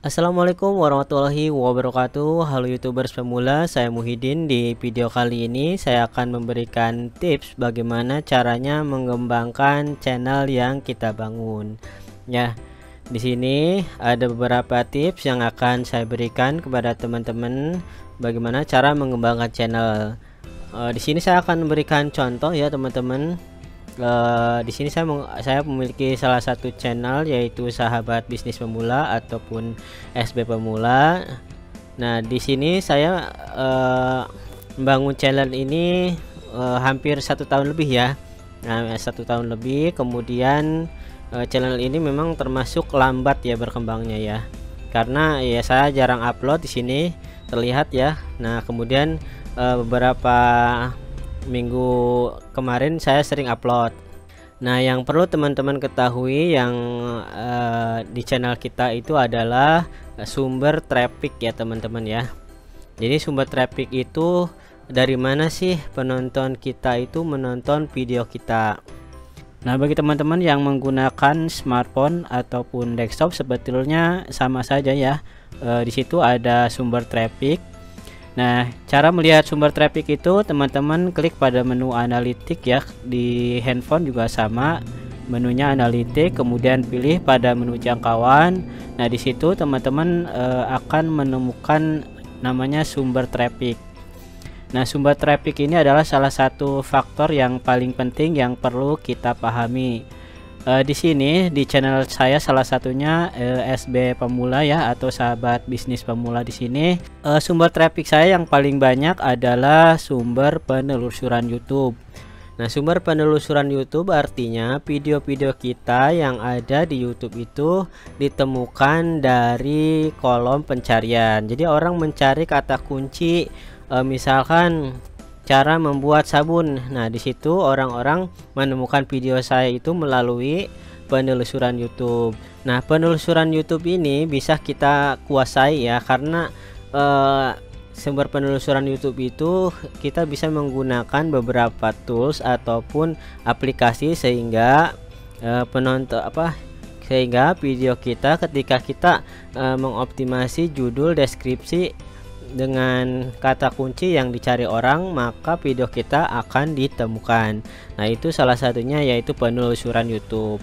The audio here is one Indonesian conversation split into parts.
Assalamualaikum warahmatullahi wabarakatuh. Halo YouTubers pemula, saya Muhyiddin. Di video kali ini saya akan memberikan tips bagaimana caranya mengembangkan channel yang kita bangun. Ya, di sini ada beberapa tips yang akan saya berikan kepada teman-teman bagaimana cara mengembangkan channel. Di sini saya akan memberikan contoh ya teman-teman. Di sini saya memiliki salah satu channel yaitu Sahabat Bisnis Pemula ataupun SB Pemula. Nah, di sini saya membangun channel ini hampir 1 tahun lebih ya. Nah, 1 tahun lebih. Kemudian channel ini memang termasuk lambat ya berkembangnya ya, karena ya saya jarang upload. Di sini terlihat ya. Nah, kemudian beberapa minggu kemarin saya sering upload. Nah, yang perlu teman-teman ketahui yang di channel kita itu adalah sumber traffic ya teman-teman ya. Jadi sumber traffic itu dari mana sih penonton kita itu menonton video kita. Nah, bagi teman-teman yang menggunakan smartphone ataupun desktop sebetulnya sama saja ya. Di situ ada sumber traffic. Nah, cara melihat sumber traffic itu teman-teman klik pada menu analitik ya. Di handphone juga sama, menunya analitik, kemudian pilih pada menu jangkauan. Nah, di situ teman-teman akan menemukan namanya sumber traffic. Nah, sumber traffic ini adalah salah satu faktor yang paling penting yang perlu kita pahami. Di sini di channel saya salah satunya SB Pemula ya, atau Sahabat Bisnis Pemula. Di sini sumber traffic saya yang paling banyak adalah sumber penelusuran YouTube. Nah, sumber penelusuran YouTube artinya video-video kita yang ada di YouTube itu ditemukan dari kolom pencarian. Jadi orang mencari kata kunci misalkan cara membuat sabun. Nah, di situ orang-orang menemukan video saya itu melalui penelusuran YouTube. Nah, penelusuran YouTube ini bisa kita kuasai ya, karena sumber penelusuran YouTube itu kita bisa menggunakan beberapa tools ataupun aplikasi sehingga sehingga video kita ketika kita mengoptimasi judul, deskripsi dengan kata kunci yang dicari orang, maka video kita akan ditemukan. Nah, itu salah satunya yaitu penelusuran YouTube.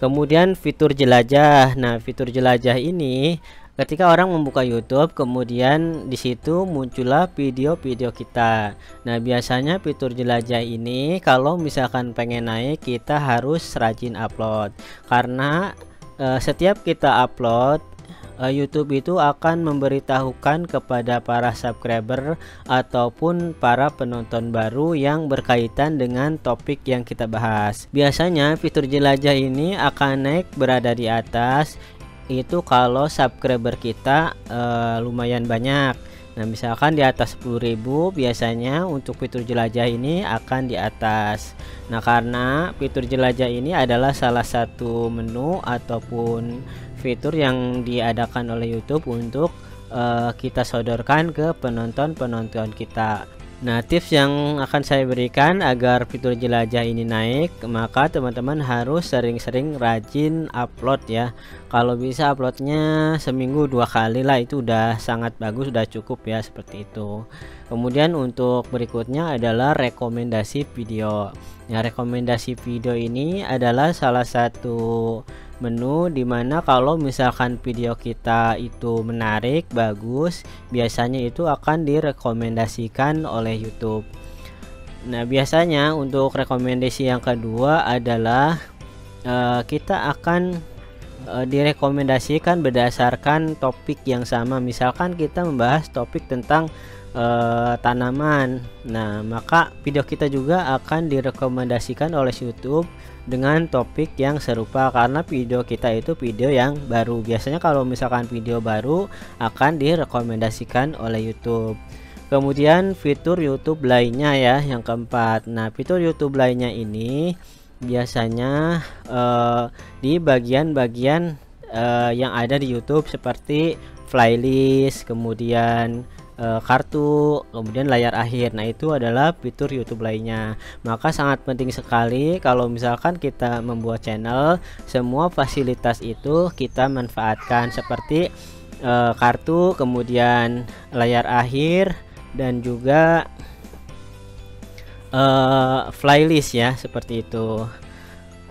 Kemudian fitur jelajah. Nah, fitur jelajah ini ketika orang membuka YouTube, kemudian di situ muncullah video-video kita. Nah, biasanya fitur jelajah ini kalau misalkan pengen naik, kita harus rajin upload, karena setiap kita upload YouTube itu akan memberitahukan kepada para subscriber ataupun para penonton baru yang berkaitan dengan topik yang kita bahas. Biasanya fitur jelajah ini akan naik berada di atas itu kalau subscriber kita lumayan banyak. Nah, misalkan di atas 10.000 biasanya untuk fitur jelajah ini akan di atas. Nah, karena fitur jelajah ini adalah salah satu menu ataupun fitur yang diadakan oleh YouTube untuk kita sodorkan ke penonton-penonton kita. Nah, tips yang akan saya berikan agar fitur jelajah ini naik, maka teman-teman harus sering-sering rajin upload ya. Kalau bisa uploadnya seminggu 2 kali lah, itu udah sangat bagus, udah cukup ya, seperti itu. Kemudian untuk berikutnya adalah rekomendasi video. Nah, rekomendasi video ini adalah salah satu menu dimana kalau misalkan video kita itu menarik, bagus, biasanya itu akan direkomendasikan oleh YouTube. Nah, biasanya untuk rekomendasi yang kedua adalah kita akan direkomendasikan berdasarkan topik yang sama. Misalkan kita membahas topik tentang tanaman, nah maka video kita juga akan direkomendasikan oleh YouTube dengan topik yang serupa, karena video kita itu video yang baru. Biasanya kalau misalkan video baru akan direkomendasikan oleh YouTube. Kemudian fitur YouTube lainnya ya, yang keempat. Nah, fitur YouTube lainnya ini biasanya di bagian-bagian yang ada di YouTube seperti playlist, kemudian kartu, kemudian layar akhir. Nah, itu adalah fitur YouTube lainnya. Maka sangat penting sekali kalau misalkan kita membuat channel, semua fasilitas itu kita manfaatkan seperti kartu, kemudian layar akhir, dan juga playlist ya, seperti itu.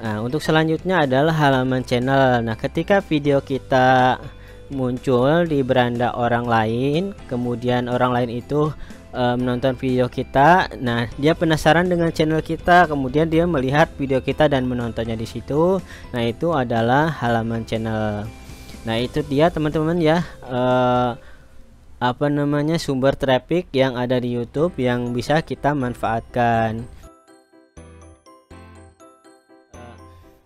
Nah, untuk selanjutnya adalah halaman channel. Nah, ketika video kita muncul di beranda orang lain, kemudian orang lain itu menonton video kita, nah dia penasaran dengan channel kita, kemudian dia melihat video kita dan menontonnya di situ. Nah, itu adalah halaman channel. Nah, itu dia teman-teman ya, sumber traffic yang ada di YouTube yang bisa kita manfaatkan.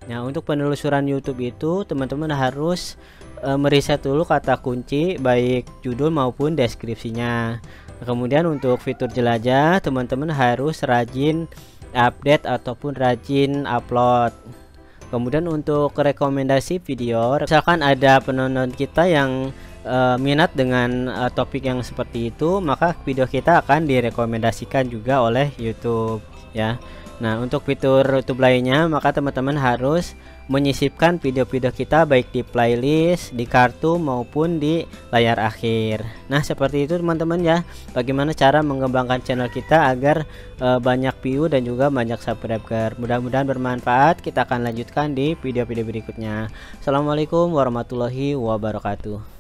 Nah, untuk penelusuran YouTube itu teman-teman harus meriset dulu kata kunci baik judul maupun deskripsinya. Kemudian untuk fitur jelajah, teman-teman harus rajin update ataupun rajin upload. Kemudian untuk rekomendasi video, misalkan ada penonton kita yang minat dengan topik yang seperti itu, maka video kita akan direkomendasikan juga oleh YouTube ya. Nah, untuk fitur YouTube lainnya, maka teman-teman harus menyisipkan video-video kita baik di playlist, di kartu maupun di layar akhir. Nah, seperti itu teman-teman ya, bagaimana cara mengembangkan channel kita agar banyak view dan juga banyak subscriber. Mudah-mudahan bermanfaat. Kita akan lanjutkan di video-video berikutnya. Assalamualaikum warahmatullahi wabarakatuh.